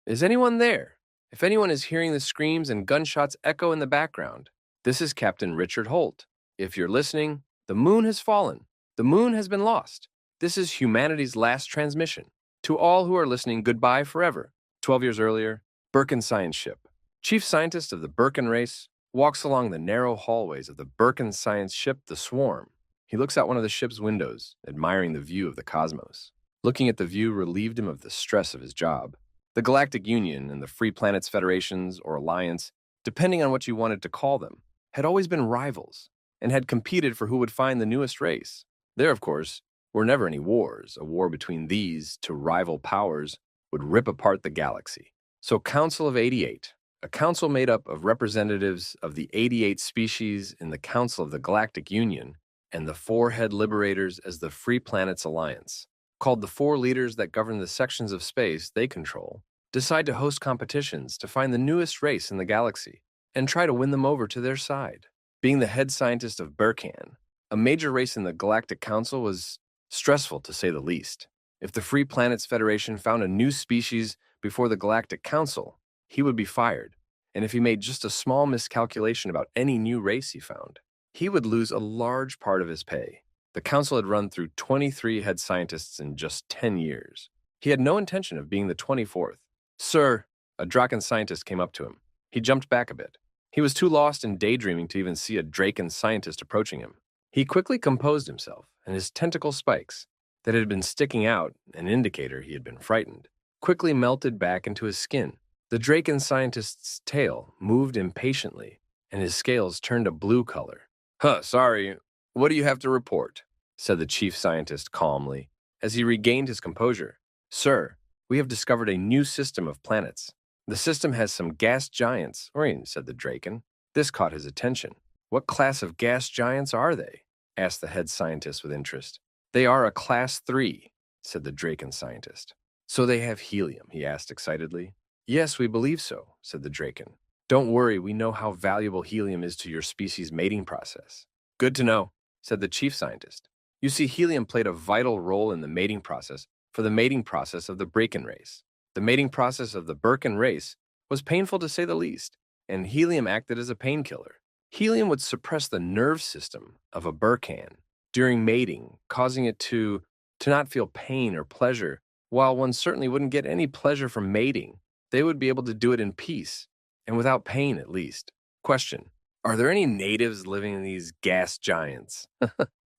Is anyone there? If anyone is hearing the screams and gunshots echo in the background, this is Captain Richard Holt. If you're listening, the moon has fallen. The moon has been lost. This is humanity's last transmission. To all who are listening, goodbye forever. 12 years earlier, Birkin Science Ship. Chief scientist of the Birkin race walks along the narrow hallways of the Birkin Science Ship, the Swarm. He looks out one of the ship's windows, admiring the view of the cosmos. Looking at the view relieved him of the stress of his job. The Galactic Union and the Free Planets Federations or Alliance, depending on what you wanted to call them, had always been rivals and had competed for who would find the newest race. There, of course, were never any wars. A war between these two rival powers would rip apart the galaxy. So Council of 88, a council made up of representatives of the 88 species in the Council of the Galactic Union and the four head liberators as the Free Planets Alliance, called the four leaders that govern the sections of space they control, decide to host competitions to find the newest race in the galaxy and try to win them over to their side. Being the head scientist of Birkin, a major race in the Galactic Council, was stressful to say the least. If the Free Planets Federation found a new species before the Galactic Council, he would be fired, and if he made just a small miscalculation about any new race he found, he would lose a large part of his pay. The council had run through 23 head scientists in just 10 years. He had no intention of being the 24th. Sir, a Draken scientist came up to him. He jumped back a bit. He was too lost in daydreaming to even see a Draken scientist approaching him. He quickly composed himself, and his tentacle spikes, that had been sticking out, an indicator he had been frightened, quickly melted back into his skin. The Draken scientist's tail moved impatiently, and his scales turned a blue color. Sorry. What do you have to report? Said the chief scientist calmly, as he regained his composure. Sir, we have discovered a new system of planets. The system has some gas giants, said the Draken. This caught his attention. What class of gas giants are they? Asked the head scientist with interest. They are a class 3, said the Draken scientist. So they have helium, he asked excitedly. Yes, we believe so, said the Draken. Don't worry, we know how valuable helium is to your species' mating process. Good to know, said the chief scientist. You see, helium played a vital role in the mating process for the mating process of the Birkin race. The mating process of the Birkin race was painful to say the least, and helium acted as a painkiller. Helium would suppress the nerve system of a Birkin during mating, causing it to not feel pain or pleasure. While one certainly wouldn't get any pleasure from mating, they would be able to do it in peace, and without pain at least. Question: are there any natives living in these gas giants?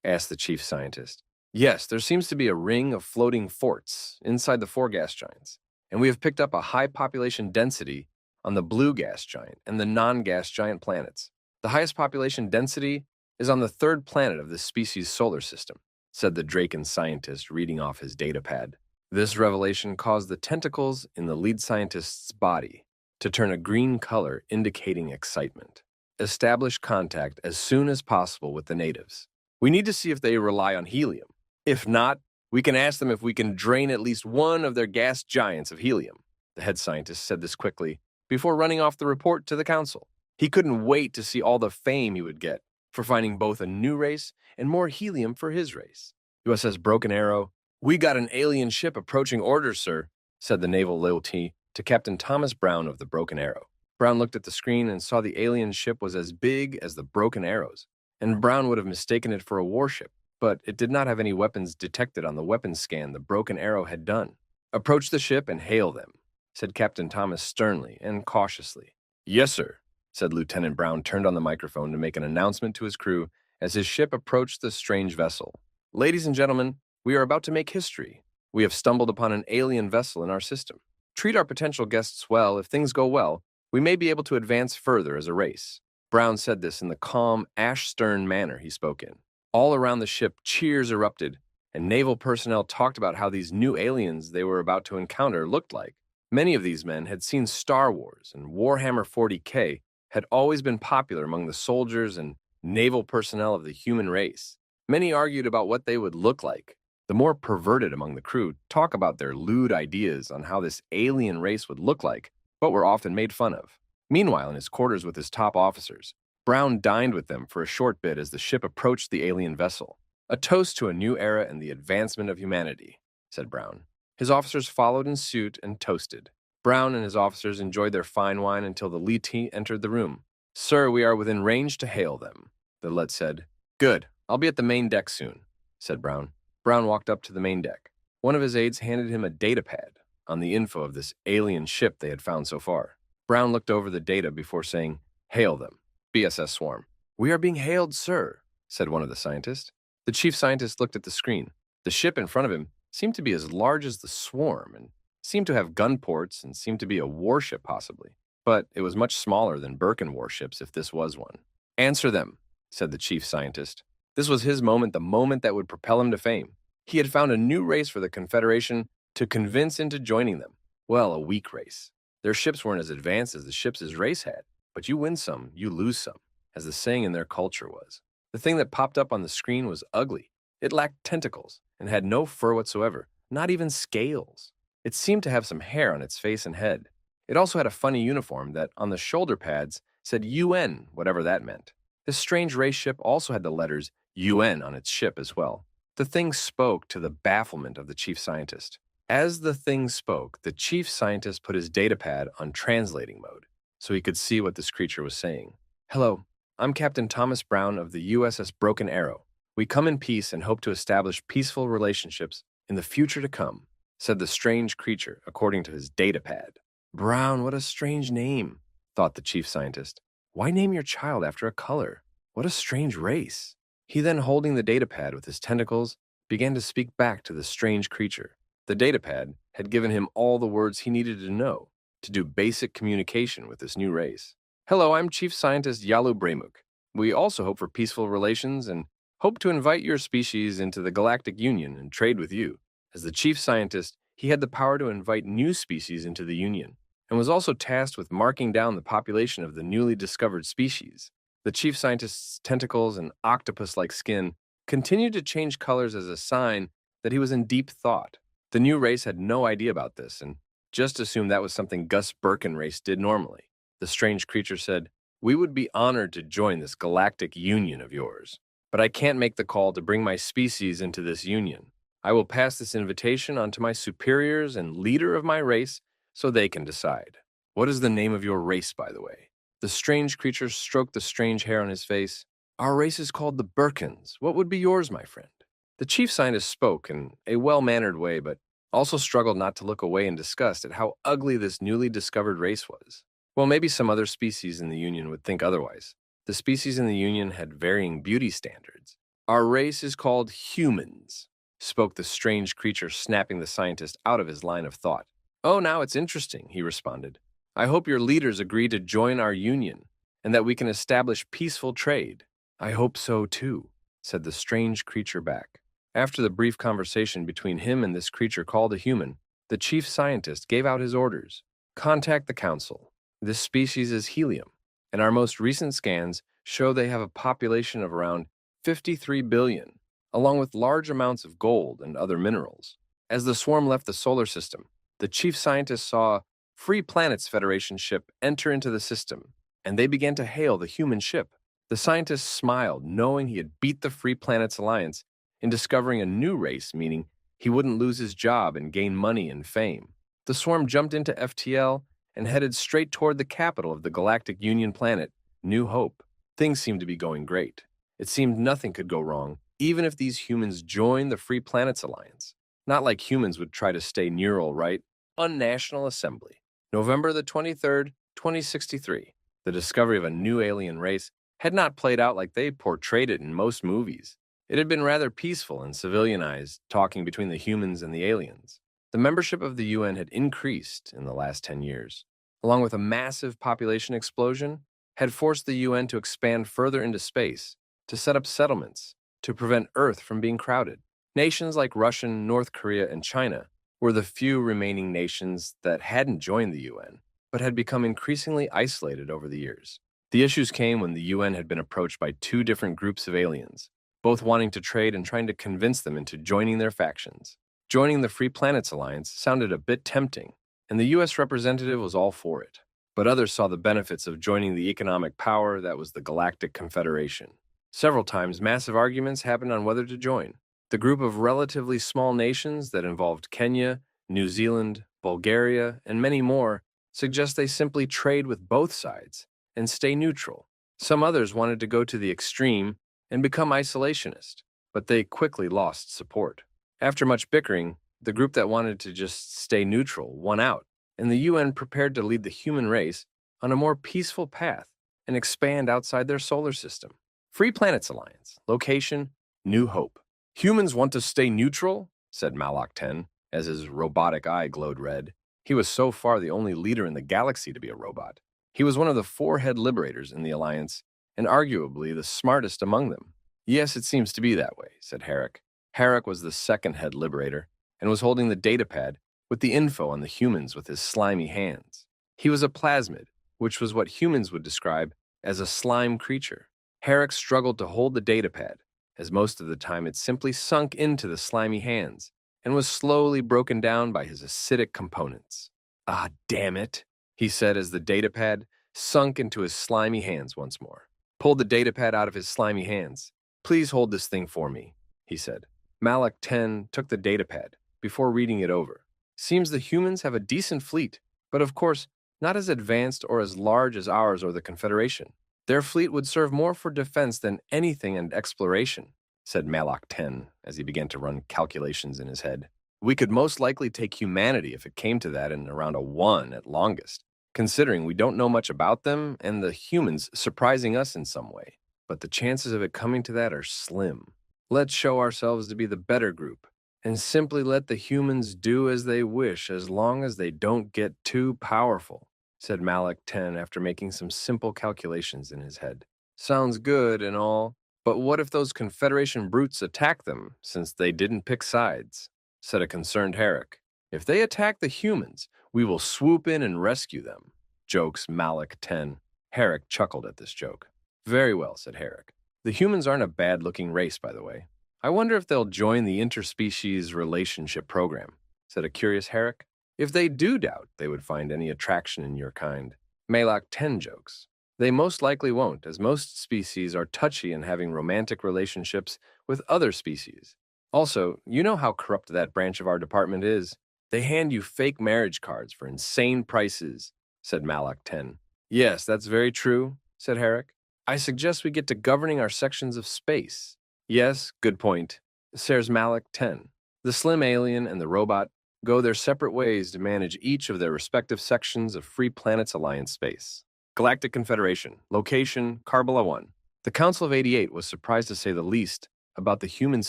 Asked the chief scientist. Yes, there seems to be a ring of floating forts inside the four gas giants, and we have picked up a high population density on the blue gas giant and the non-gas giant planets. The highest population density is on the third planet of this species' solar system, said the Draken scientist, reading off his datapad. This revelation caused the tentacles in the lead scientist's body to turn a green color, indicating excitement. Establish contact as soon as possible with the natives. We need to see if they rely on helium. If not, we can ask them if we can drain at least one of their gas giants of helium. The head scientist said this quickly before running off the report to the council. He couldn't wait to see all the fame he would get for finding both a new race and more helium for his race. USS Broken Arrow. We got an alien ship approaching orders, sir, said the naval loyalty to Captain Thomas Brown of the Broken Arrow. Brown looked at the screen and saw the alien ship was as big as the Broken Arrows, and Brown would have mistaken it for a warship, but it did not have any weapons detected on the weapons scan the Broken Arrow had done. Approach the ship and hail them, said Captain Thomas sternly and cautiously. Yes, sir, said Lieutenant Brown, turned on the microphone to make an announcement to his crew as his ship approached the strange vessel. Ladies and gentlemen, we are about to make history. We have stumbled upon an alien vessel in our system. Treat our potential guests well. If things go well, we may be able to advance further as a race. Brown said this in the calm, ash-stern manner he spoke in. All around the ship, cheers erupted, and naval personnel talked about how these new aliens they were about to encounter looked like. Many of these men had seen Star Wars, and Warhammer 40K had always been popular among the soldiers and naval personnel of the human race. Many argued about what they would look like. The more perverted among the crew talk about their lewd ideas on how this alien race would look like, but were often made fun of. Meanwhile, in his quarters with his top officers, Brown dined with them for a short bit as the ship approached the alien vessel. A toast to a new era and the advancement of humanity, said Brown. His officers followed in suit and toasted. Brown and his officers enjoyed their fine wine until the lead entered the room. "Sir, we are within range to hail them," the lead said. "Good. I'll be at the main deck soon," said Brown. Brown walked up to the main deck. One of his aides handed him a data pad on the info of this alien ship they had found so far. Brown looked over the data before saying, "Hail them. BSS Swarm." "We are being hailed, sir," said one of the scientists. The chief scientist looked at the screen. The ship in front of him seemed to be as large as the Swarm and seemed to have gun ports and seemed to be a warship possibly. But it was much smaller than Birkin warships if this was one. "Answer them," said the chief scientist. This was his moment, the moment that would propel him to fame. He had found a new race for the Confederation to convince into joining them. Well, a weak race. Their ships weren't as advanced as the ships his race had, but you win some, you lose some, as the saying in their culture was. The thing that popped up on the screen was ugly. It lacked tentacles and had no fur whatsoever, not even scales. It seemed to have some hair on its face and head. It also had a funny uniform that, on the shoulder pads, said UN, whatever that meant. This strange race ship also had the letters UN on its ship as well. The thing spoke to the bafflement of the chief scientist. As the thing spoke, the chief scientist put his datapad on translating mode so he could see what this creature was saying. "Hello, I'm Captain Thomas Brown of the USS Broken Arrow. We come in peace and hope to establish peaceful relationships in the future to come," said the strange creature according to his datapad. "Brown, what a strange name," thought the chief scientist. "Why name your child after a color? What a strange race." He then, holding the datapad with his tentacles, began to speak back to the strange creature. The datapad had given him all the words he needed to know to do basic communication with this new race. "Hello, I'm Chief Scientist Yalu Bremuk. We also hope for peaceful relations and hope to invite your species into the Galactic Union and trade with you." As the chief scientist, he had the power to invite new species into the Union, and was also tasked with marking down the population of the newly discovered species. The chief scientist's tentacles and octopus-like skin continued to change colors as a sign that he was in deep thought. The new race had no idea about this and just assumed that was something Gus Birkin race did normally. The strange creature said, "We would be honored to join this galactic union of yours, but I can't make the call to bring my species into this union. I will pass this invitation on to my superiors and leader of my race so they can decide." "What is the name of your race, by the way?" The strange creature stroked the strange hair on his face. "Our race is called the Birkins. What would be yours, my friend?" The chief scientist spoke in a well-mannered way, but also struggled not to look away in disgust at how ugly this newly discovered race was. Well, maybe some other species in the Union would think otherwise. The species in the Union had varying beauty standards. "Our race is called humans," spoke the strange creature, snapping the scientist out of his line of thought. "Oh, now it's interesting," he responded. "I hope your leaders agree to join our union and that we can establish peaceful trade." "I hope so, too," said the strange creature back. After the brief conversation between him and this creature called a human, the chief scientist gave out his orders. "Contact the council. This species is helium, and our most recent scans show they have a population of around 53 billion, along with large amounts of gold and other minerals." As the swarm left the solar system, the chief scientist saw Free Planets Federation ship enter into the system, and they began to hail the human ship. The scientist smiled, knowing he had beat the Free Planets Alliance in discovering a new race, meaning he wouldn't lose his job and gain money and fame. The swarm jumped into FTL and headed straight toward the capital of the Galactic Union planet, New Hope. Things seemed to be going great. It seemed nothing could go wrong, even if these humans joined the Free Planets Alliance. Not like humans would try to stay neural, right? Unnational Assembly. November the 23rd, 2063. The discovery of a new alien race had not played out like they portrayed it in most movies. It had been rather peaceful and civilianized, talking between the humans and the aliens. The membership of the UN had increased in the last 10 years, along with a massive population explosion, had forced the UN to expand further into space, to set up settlements, to prevent Earth from being crowded. Nations like Russia, North Korea, and China were the few remaining nations that hadn't joined the UN, but had become increasingly isolated over the years. The issues came when the UN had been approached by two different groups of aliens, both wanting to trade and trying to convince them into joining their factions. Joining the Free Planets Alliance sounded a bit tempting, and the U.S. representative was all for it. But others saw the benefits of joining the economic power that was the Galactic Confederation. Several times, massive arguments happened on whether to join. The group of relatively small nations that involved Kenya, New Zealand, Bulgaria, and many more suggest they simply trade with both sides and stay neutral. Some others wanted to go to the extreme and become isolationist, but they quickly lost support. After much bickering, the group that wanted to just stay neutral won out, and the UN prepared to lead the human race on a more peaceful path and expand outside their solar system. Free Planets Alliance, location, New Hope. Humans want to stay neutral, said Malak 10, as his robotic eye glowed red. He was so far the only leader in the galaxy to be a robot. He was one of the 4 head liberators in the Alliance, and arguably the smartest among them. Yes, it seems to be that way, said Herrick. Herrick was the 2nd head liberator, and was holding the datapad with the info on the humans with his slimy hands. He was a plasmid, which was what humans would describe as a slime creature. Herrick struggled to hold the datapad, as most of the time it simply sunk into the slimy hands, and was slowly broken down by his acidic components. Ah, damn it, he said as the datapad sunk into his slimy hands once more. Pulled the datapad out of his slimy hands. Please hold this thing for me, he said. Malak 10 took the datapad before reading it over. Seems the humans have a decent fleet, but of course, not as advanced or as large as ours or the Confederation. Their fleet would serve more for defense than anything and exploration, said Malak 10 as he began to run calculations in his head. We could most likely take humanity if it came to that in around a 1 at longest, considering we don't know much about them and the humans surprising us in some way. But the chances of it coming to that are slim. Let's show ourselves to be the better group and simply let the humans do as they wish as long as they don't get too powerful, said Malak 10 after making some simple calculations in his head. Sounds good and all, but what if those Confederation brutes attack them since they didn't pick sides, said a concerned Herrick. If they attack the humans, we will swoop in and rescue them, jokes Malak 10. Herrick chuckled at this joke. Very well, said Herrick. The humans aren't a bad-looking race, by the way. I wonder if they'll join the interspecies relationship program, said a curious Herrick. If they do doubt they would find any attraction in your kind, Malak 10 jokes. They most likely won't, as most species are touchy in having romantic relationships with other species. Also, you know how corrupt that branch of our department is. They hand you fake marriage cards for insane prices, said Malak 10. Yes, that's very true, said Herrick. I suggest we get to governing our sections of space. Yes, good point, says Malak 10. The slim alien and the robot go their separate ways to manage each of their respective sections of Free Planets Alliance space. Galactic Confederation, location, Karbala 1. The Council of 88 was surprised to say the least about the humans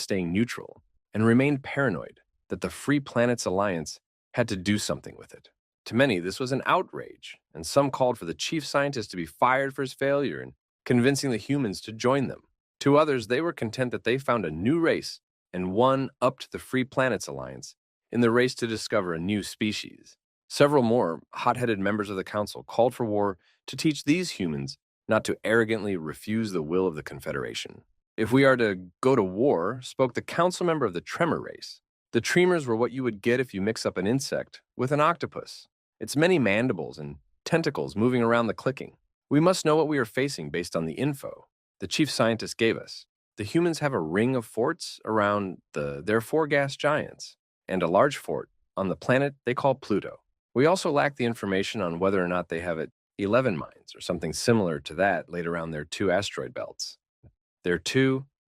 staying neutral and remained paranoid that the Free Planets Alliance had to do something with it. To many, this was an outrage, and some called for the chief scientist to be fired for his failure in convincing the humans to join them. To others, they were content that they found a new race and won up to the Free Planets Alliance in the race to discover a new species. Several more hot-headed members of the council called for war to teach these humans not to arrogantly refuse the will of the Confederation. If we are to go to war, spoke the council member of the tremor race. The tremors were what you would get if you mix up an insect with an octopus. Its many mandibles and tentacles moving around the clicking. We must know what we are facing based on the info the chief scientist gave us. The humans have a ring of forts around their 4 gas giants, and a large fort on the planet they call Pluto. We also lack the information on whether or not they have 11 mines or something similar to that laid around their 2 asteroid belts.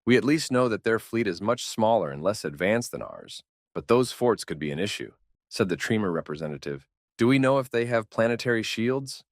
We at least know that their fleet is much smaller and less advanced than ours, but those forts could be an issue, said the Tremor representative. Do we know if they have planetary shields?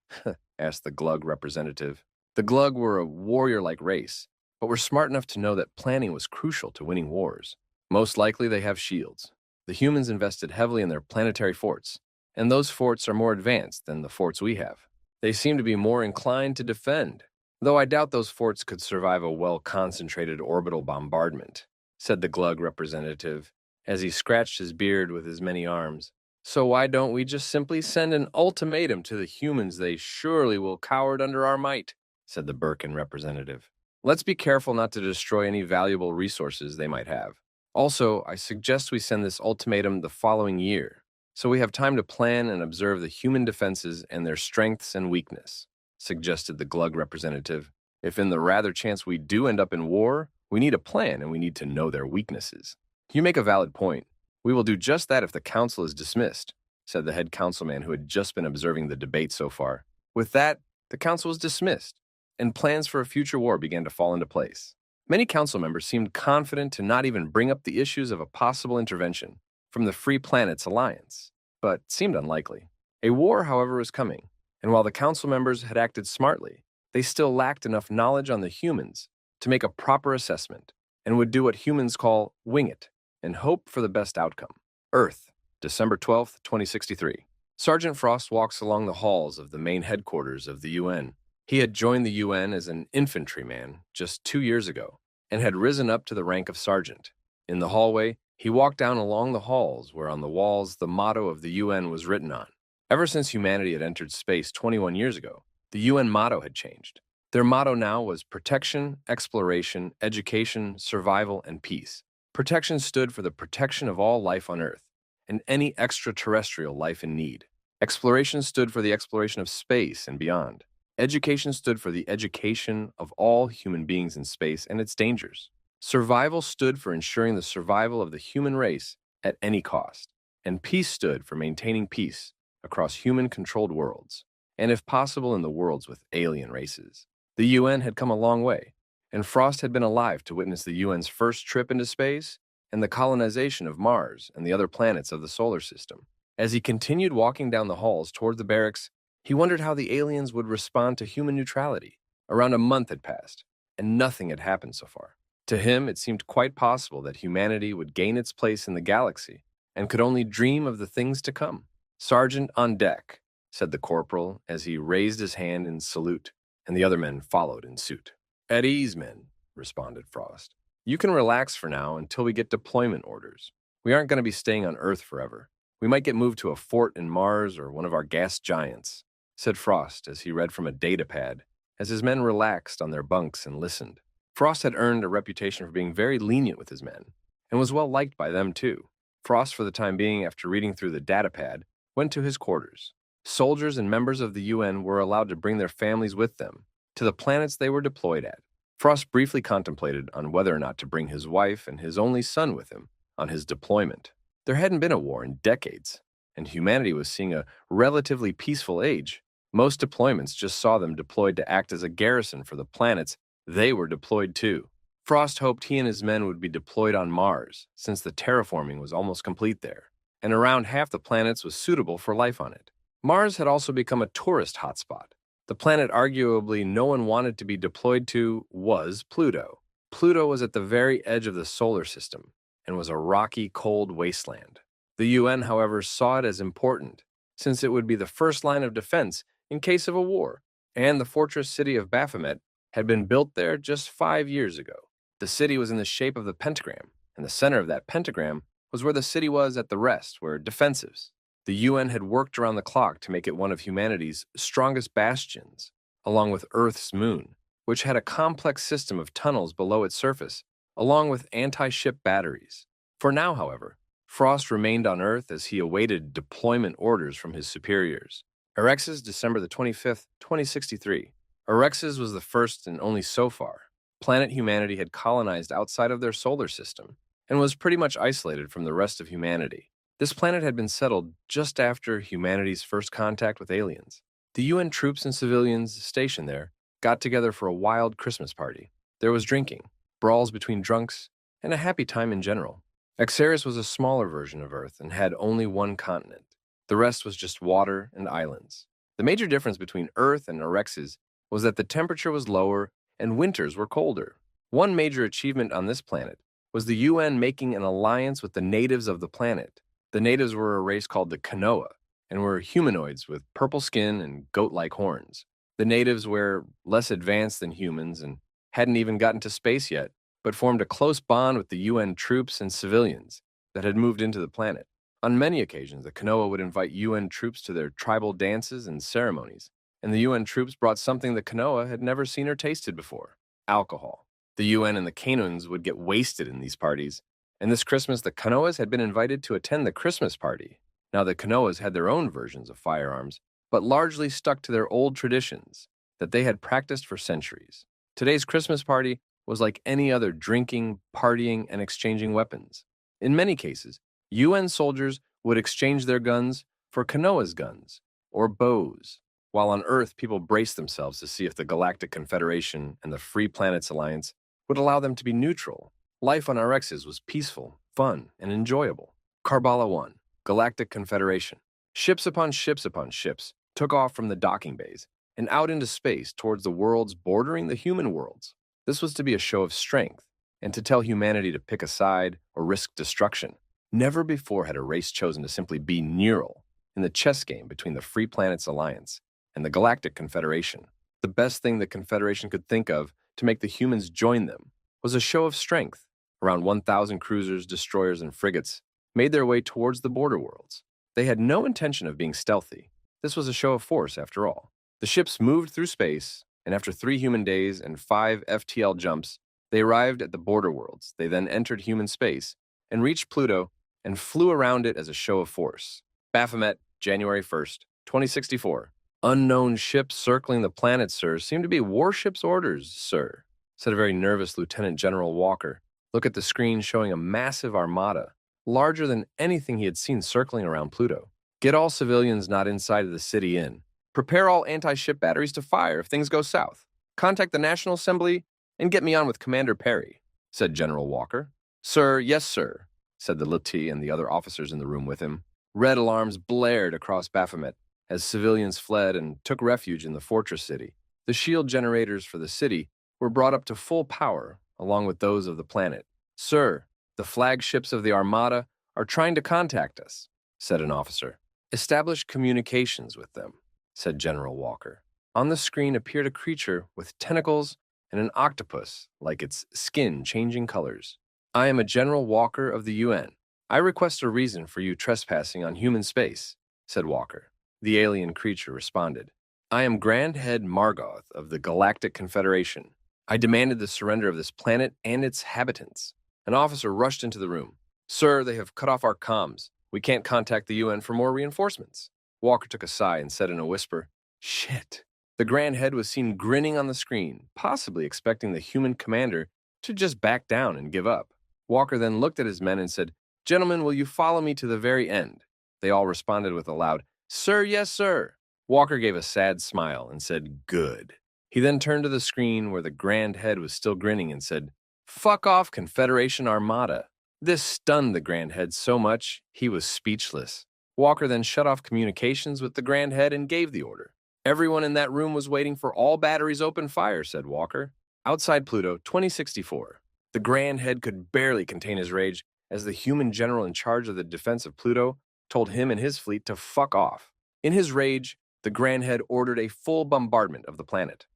Asked the Glug representative. The Glug were a warrior-like race, but were smart enough to know that planning was crucial to winning wars. Most likely they have shields. The humans invested heavily in their planetary forts, and those forts are more advanced than the forts we have. They seem to be more inclined to defend, though I doubt those forts could survive a well-concentrated orbital bombardment, said the Glug representative, as he scratched his beard with his many arms. So why don't we just simply send an ultimatum to the humans? They surely will cower under our might, said the Birkin representative. Let's be careful not to destroy any valuable resources they might have. Also, I suggest we send this ultimatum the following year, so we have time to plan and observe the human defenses and their strengths and weakness, suggested the Glug representative. If in the rather chance we do end up in war, we need a plan and we need to know their weaknesses. You make a valid point. We will do just that if the council is dismissed. said the head councilman who had just been observing the debate so far. With that, the council was dismissed, and plans for a future war began to fall into place. Many council members seemed confident to not even bring up the issues of a possible intervention from the Free Planets Alliance, but seemed unlikely. A war, however, was coming, and while the council members had acted smartly, they still lacked enough knowledge on the humans to make a proper assessment and would do what humans call wing it and hope for the best outcome. Earth, December 12, 2063. Sergeant Frost walks along the halls of the main headquarters of the UN. He had joined the UN as an infantryman just 2 years ago and had risen up to the rank of sergeant. In the hallway, he walked down along the halls where on the walls the motto of the UN was written on. Ever since humanity had entered space 21 years ago, the UN motto had changed. Their motto now was protection, exploration, education, survival, and peace. Protection stood for the protection of all life on Earth and any extraterrestrial life in need. Exploration stood for the exploration of space and beyond. Education stood for the education of all human beings in space and its dangers. Survival stood for ensuring the survival of the human race at any cost. And peace stood for maintaining peace across human-controlled worlds, and if possible in the worlds with alien races. The UN had come a long way, and Frost had been alive to witness the UN's first trip into space and the colonization of Mars and the other planets of the solar system. As he continued walking down the halls toward the barracks, he wondered how the aliens would respond to human neutrality. Around a month had passed, and nothing had happened so far. To him, it seemed quite possible that humanity would gain its place in the galaxy and could only dream of the things to come. "Sergeant on deck," said the corporal as he raised his hand in salute, and the other men followed in suit. "At ease, men," responded Frost. "You can relax for now until we get deployment orders. We aren't going to be staying on Earth forever. We might get moved to a fort in Mars or one of our gas giants," said Frost as he read from a datapad, as his men relaxed on their bunks and listened. Frost had earned a reputation for being very lenient with his men, and was well liked by them too. Frost, for the time being, after reading through the datapad, went to his quarters. Soldiers and members of the UN were allowed to bring their families with them to the planets they were deployed at. Frost briefly contemplated on whether or not to bring his wife and his only son with him on his deployment. There hadn't been a war in decades, and humanity was seeing a relatively peaceful age. Most deployments just saw them deployed to act as a garrison for the planets they were deployed to. Frost hoped he and his men would be deployed on Mars, since the terraforming was almost complete there, and around half the planets was suitable for life on it. Mars had also become a tourist hotspot. The planet arguably no one wanted to be deployed to was Pluto. Pluto was at the very edge of the solar system and was a rocky, cold wasteland. The UN, however, saw it as important, since it would be the first line of defense in case of a war, and the fortress city of Baffet had been built there just 5 years ago. The city was in the shape of the pentagram, and the center of that pentagram was where the city was at the rest, where defensives. The UN had worked around the clock to make it one of humanity's strongest bastions, along with Earth's moon, which had a complex system of tunnels below its surface, along with anti-ship batteries. For now, however, Frost remained on Earth as he awaited deployment orders from his superiors. Orexis, December the 25th, 2063. Orexis was the first and only so far planet humanity had colonized outside of their solar system and was pretty much isolated from the rest of humanity. This planet had been settled just after humanity's first contact with aliens. The UN troops and civilians stationed there got together for a wild Christmas party. There was drinking, brawls between drunks, and a happy time in general. Exaris was a smaller version of Earth and had only one continent. The rest was just water and islands. The major difference between Earth and Orexis was that the temperature was lower and winters were colder. One major achievement on this planet was the UN making an alliance with the natives of the planet. The natives were a race called the Kanoa and were humanoids with purple skin and goat-like horns. The natives were less advanced than humans and hadn't even gotten to space yet, but formed a close bond with the UN troops and civilians that had moved into the planet. On many occasions, the Kanoa would invite UN troops to their tribal dances and ceremonies, and the UN troops brought something the Kanoa had never seen or tasted before: alcohol. The UN and the Kanuans would get wasted in these parties, and this Christmas the Kanoas had been invited to attend the Christmas party. Now the Kanoas had their own versions of firearms, but largely stuck to their old traditions that they had practiced for centuries. Today's Christmas party was like any other drinking, partying, and exchanging weapons. In many cases, UN soldiers would exchange their guns for Kanoa's guns, or bows. While on Earth, people braced themselves to see if the Galactic Confederation and the Free Planets Alliance would allow them to be neutral. Life on Orexis was peaceful, fun, and enjoyable. Karbala 1, Galactic Confederation. Ships upon ships took off from the docking bays and out into space towards the worlds bordering the human worlds. This was to be a show of strength and to tell humanity to pick a side or risk destruction. Never before had a race chosen to simply be neutral in the chess game between the Free Planets Alliance and the Galactic Confederation. The best thing the Confederation could think of to make the humans join them was a show of strength. Around 1,000 cruisers, destroyers, and frigates made their way towards the border worlds. They had no intention of being stealthy. This was a show of force, after all. The ships moved through space, and after 3 human days and 5 FTL jumps, they arrived at the border worlds. They then entered human space and reached Pluto and flew around it as a show of force. Baffet, January 1st, 2064. Unknown ships circling the planet, sir, seem to be warship's orders, sir, said a very nervous Lieutenant General Walker. Look at the screen showing a massive armada, larger than anything he had seen circling around Pluto. Get all civilians not inside of the city in. Prepare all anti-ship batteries to fire if things go south. Contact the National Assembly and get me on with Commander Perry, said General Walker. Sir, yes, sir, said the Lieutenant and the other officers in the room with him. Red alarms blared across Baphomet as civilians fled and took refuge in the fortress city. The shield generators for the city were brought up to full power, along with those of the planet. Sir, the flagships of the Armada are trying to contact us, said an officer. Establish communications with them, said General Walker. On the screen appeared a creature with tentacles and an octopus, like its skin changing colors. I am a General Walker of the UN. I request a reason for you trespassing on human space, said Walker. The alien creature responded. I am Grand Head Margoth of the Galactic Confederation. I demanded the surrender of this planet and its habitants. An officer rushed into the room. Sir, they have cut off our comms. We can't contact the UN for more reinforcements. Walker took a sigh and said in a whisper, Shit. The Grand Head was seen grinning on the screen, possibly expecting the human commander to just back down and give up. Walker then looked at his men and said, Gentlemen, will you follow me to the very end? They all responded with a loud, Sir, yes, sir. Walker gave a sad smile and said, Good. He then turned to the screen where the Grand Head was still grinning and said, Fuck off, Confederation Armada. This stunned the Grand Head so much, he was speechless. Walker then shut off communications with the Grand Head and gave the order. Everyone in that room was waiting for all batteries open fire, said Walker. Outside Pluto, 2064. The Grand Head could barely contain his rage as the human general in charge of the defense of Pluto told him and his fleet to fuck off. In his rage, the Grand Head ordered a full bombardment of the planet.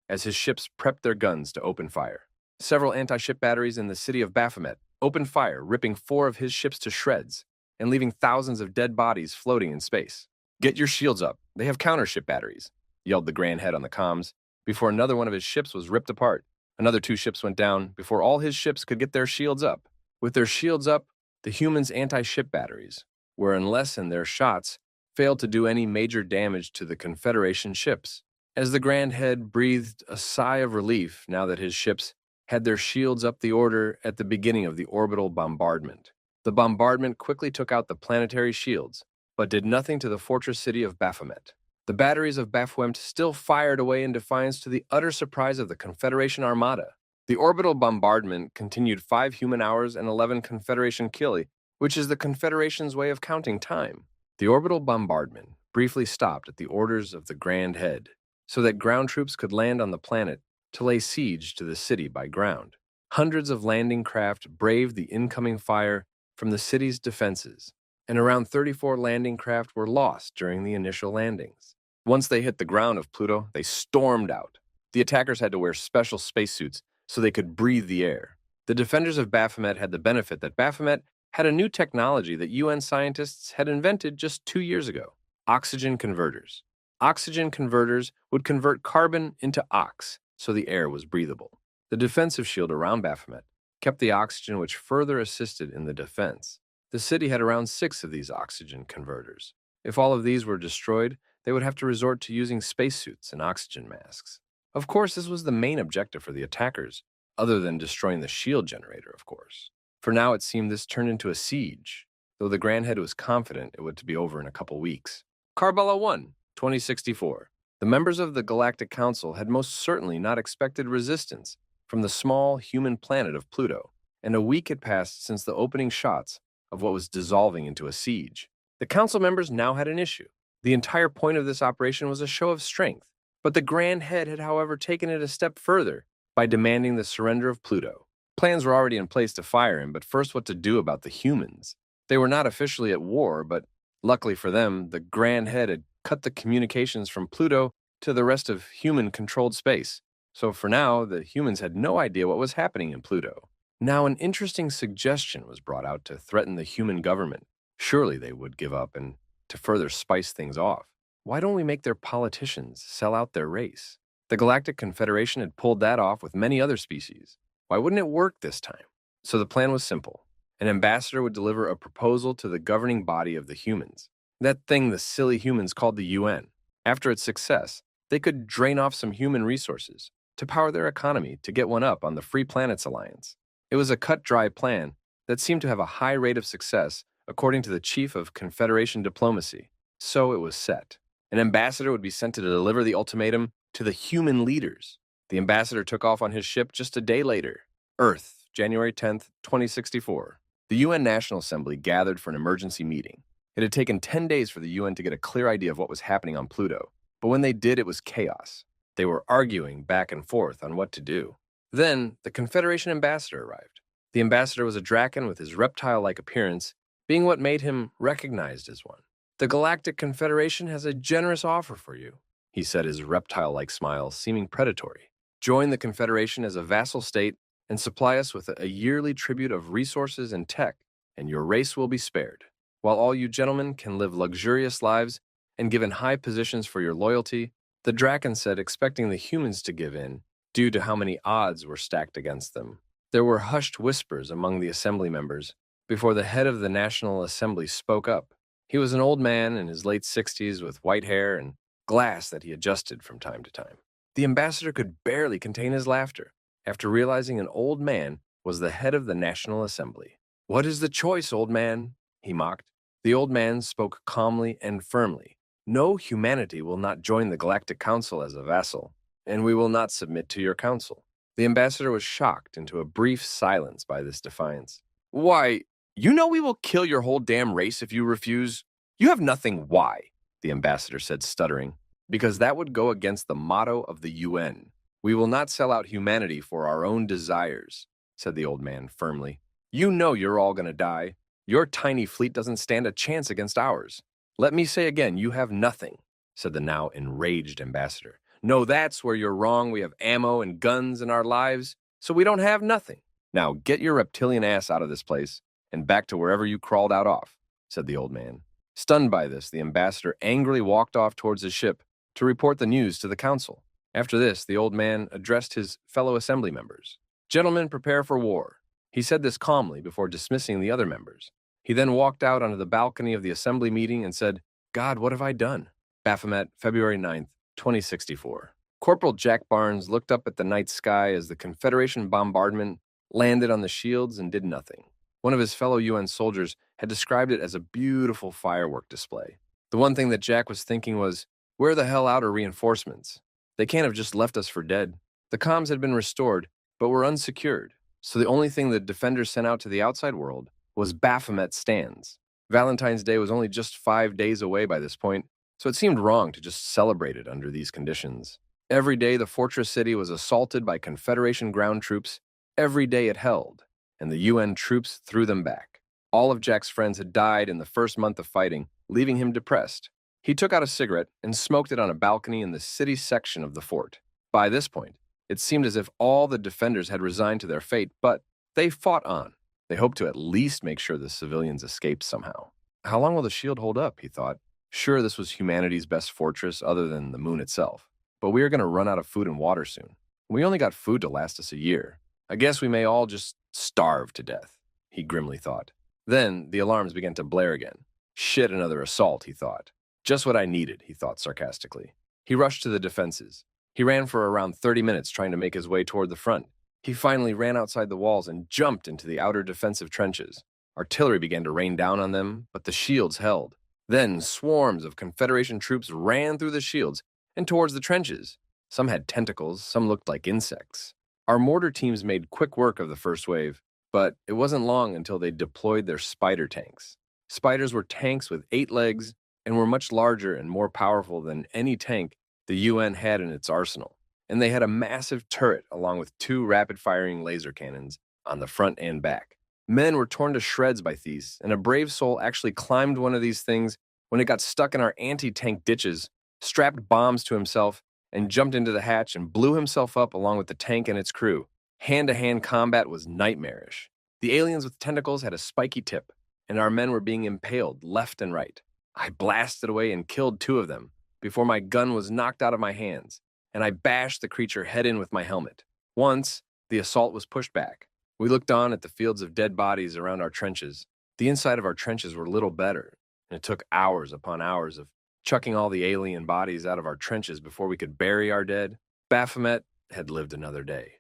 As his ships prepped their guns to open fire. Several anti-ship batteries in the city of Baphomet opened fire, ripping 4 of his ships to shreds and leaving thousands of dead bodies floating in space. Get your shields up. They have counter-ship batteries, yelled the Grand Head on the comms before another one of his ships was ripped apart. Another 2 ships went down before all his ships could get their shields up. With their shields up, the humans' anti-ship batteries were unless their shots failed to do any major damage to the Confederation ships. As the Grand Head breathed a sigh of relief now that his ships had their shields up the order at the beginning of the orbital bombardment. The bombardment quickly took out the planetary shields, but did nothing to the fortress city of Baphomet. The batteries of Baphomet still fired away in defiance to the utter surprise of the Confederation Armada. The orbital bombardment continued 5 human hours and 11 Confederation killi, which is the Confederation's way of counting time. The orbital bombardment briefly stopped at the orders of the Grand Head, so that ground troops could land on the planet to lay siege to the city by ground. Hundreds of landing craft braved the incoming fire from the city's defenses, and around 34 landing craft were lost during the initial landings. Once they hit the ground of Pluto, they stormed out. The attackers had to wear special spacesuits so they could breathe the air. The defenders of Baphomet had the benefit that Baphomet had a new technology that UN scientists had invented just 2 years ago: oxygen converters. Oxygen converters would convert carbon into ox, so the air was breathable. The defensive shield around Baphomet kept the oxygen, which further assisted in the defense. The city had around 6 of these oxygen converters. If all of these were destroyed, they would have to resort to using spacesuits and oxygen masks. Of course, this was the main objective for the attackers, other than destroying the shield generator, of course. For now, it seemed this turned into a siege. though the Grand Head was confident it would be over in a couple weeks. Carbella 1, 2064. The members of the Galactic Council had most certainly not expected resistance from the small human planet of Pluto, and a week had passed since the opening shots of what was dissolving into a siege. The council members now had an issue. The entire point of this operation was a show of strength, but the Grand Head had, however, taken it a step further by demanding the surrender of Pluto. Plans were already in place to fire him, but first what to do about the humans. They were not officially at war, but luckily for them, the Grand Head had cut the communications from Pluto to the rest of human-controlled space. So for now, the humans had no idea what was happening in Pluto. Now an interesting suggestion was brought out to threaten the human government. Surely they would give up, and to further spice things off, why don't we make their politicians sell out their race? The Galactic Confederation had pulled that off with many other species. Why wouldn't it work this time? So the plan was simple. An ambassador would deliver a proposal to the governing body of the humans. That thing the silly humans called the UN. After its success, they could drain off some human resources to power their economy to get one up on the Free Planets Alliance. It was a cut-dry plan that seemed to have a high rate of success, according to the chief of Confederation diplomacy. So it was set. An ambassador would be sent to deliver the ultimatum to the human leaders. The ambassador took off on his ship just a day later. Earth, January 10th, 2064. The UN National Assembly gathered for an emergency meeting. It had taken 10 days for the UN to get a clear idea of what was happening on Pluto, but when they did, it was chaos. They were arguing back and forth on what to do. Then, the Confederation ambassador arrived. The ambassador was a Draken with his reptile-like appearance being what made him recognized as one. "The Galactic Confederation has a generous offer for you," he said, his reptile-like smile seeming predatory. "Join the Confederation as a vassal state and supply us with a yearly tribute of resources and tech, and your race will be spared. While all you gentlemen can live luxurious lives and given high positions for your loyalty," the Draken said, expecting the humans to give in, due to how many odds were stacked against them. There were hushed whispers among the assembly members before the head of the National Assembly spoke up. He was an old man in his late 60s with white hair and glass that he adjusted from time to time. The ambassador could barely contain his laughter after realizing an old man was the head of the National Assembly. "What is the choice, old man?" he mocked. The old man spoke calmly and firmly. "No humanity will not join the Galactic Council as a vassal, and we will not submit to your council." The ambassador was shocked into a brief silence by this defiance. "Why, you know we will kill your whole damn race if you refuse." "You have nothing why," the ambassador said, stuttering, "because that would go against the motto of the UN. We will not sell out humanity for our own desires," said the old man firmly. "You know you're all going to die. Your tiny fleet doesn't stand a chance against ours. Let me say again, you have nothing," said the now enraged ambassador. "No, that's where you're wrong. We have ammo and guns in our lives, so we don't have nothing. Now get your reptilian ass out of this place and back to wherever you crawled out off," said the old man. Stunned by this, the ambassador angrily walked off towards his ship to report the news to the council. After this, the old man addressed his fellow assembly members. "Gentlemen, prepare for war." He said this calmly before dismissing the other members. He then walked out onto the balcony of the assembly meeting and said, "God, what have I done?" Baffet, February 9th, 2064. Corporal Jack Barnes looked up at the night sky as the Confederation bombardment landed on the shields and did nothing. One of his fellow UN soldiers had described it as a beautiful firework display. The one thing that Jack was thinking was, where the hell out are reinforcements? They can't have just left us for dead. The comms had been restored, but were unsecured, so the only thing the defenders sent out to the outside world was Baphomet stands. Valentine's Day was only just 5 days away by this point, so it seemed wrong to just celebrate it under these conditions. Every day the fortress city was assaulted by Confederation ground troops. Every day it held, and the UN troops threw them back. All of Jack's friends had died in the first month of fighting, leaving him depressed. He took out a cigarette and smoked it on a balcony in the city section of the fort. By this point, it seemed as if all the defenders had resigned to their fate, but they fought on. They hoped to at least make sure the civilians escaped somehow. How long will the shield hold up, he thought. Sure, this was humanity's best fortress other than the moon itself, but we are going to run out of food and water soon. We only got food to last us a year. I guess we may all just starve to death, he grimly thought. Then the alarms began to blare again. Shit, another assault, he thought. Just what I needed, he thought sarcastically. He rushed to the defenses. He ran for around 30 minutes trying to make his way toward the front. He finally ran outside the walls and jumped into the outer defensive trenches. Artillery began to rain down on them, but the shields held. Then swarms of Confederation troops ran through the shields and towards the trenches. Some had tentacles, some looked like insects. Our mortar teams made quick work of the first wave, but it wasn't long until they deployed their spider tanks. Spiders were tanks with 8 legs and were much larger and more powerful than any tank the UN had in its arsenal. And they had a massive turret along with 2 rapid-firing laser cannons on the front and back. Men were torn to shreds by these, and a brave soul actually climbed one of these things when it got stuck in our anti-tank ditches, strapped bombs to himself, and jumped into the hatch and blew himself up along with the tank and its crew. Hand-to-hand combat was nightmarish. The aliens with tentacles had a spiky tip, and our men were being impaled left and right. I blasted away and killed 2 of them before my gun was knocked out of my hands, and I bashed the creature head in with my helmet. Once, the assault was pushed back. We looked on at the fields of dead bodies around our trenches. The inside of our trenches were little better, and it took hours upon hours of chucking all the alien bodies out of our trenches before we could bury our dead. Baffet had lived another day.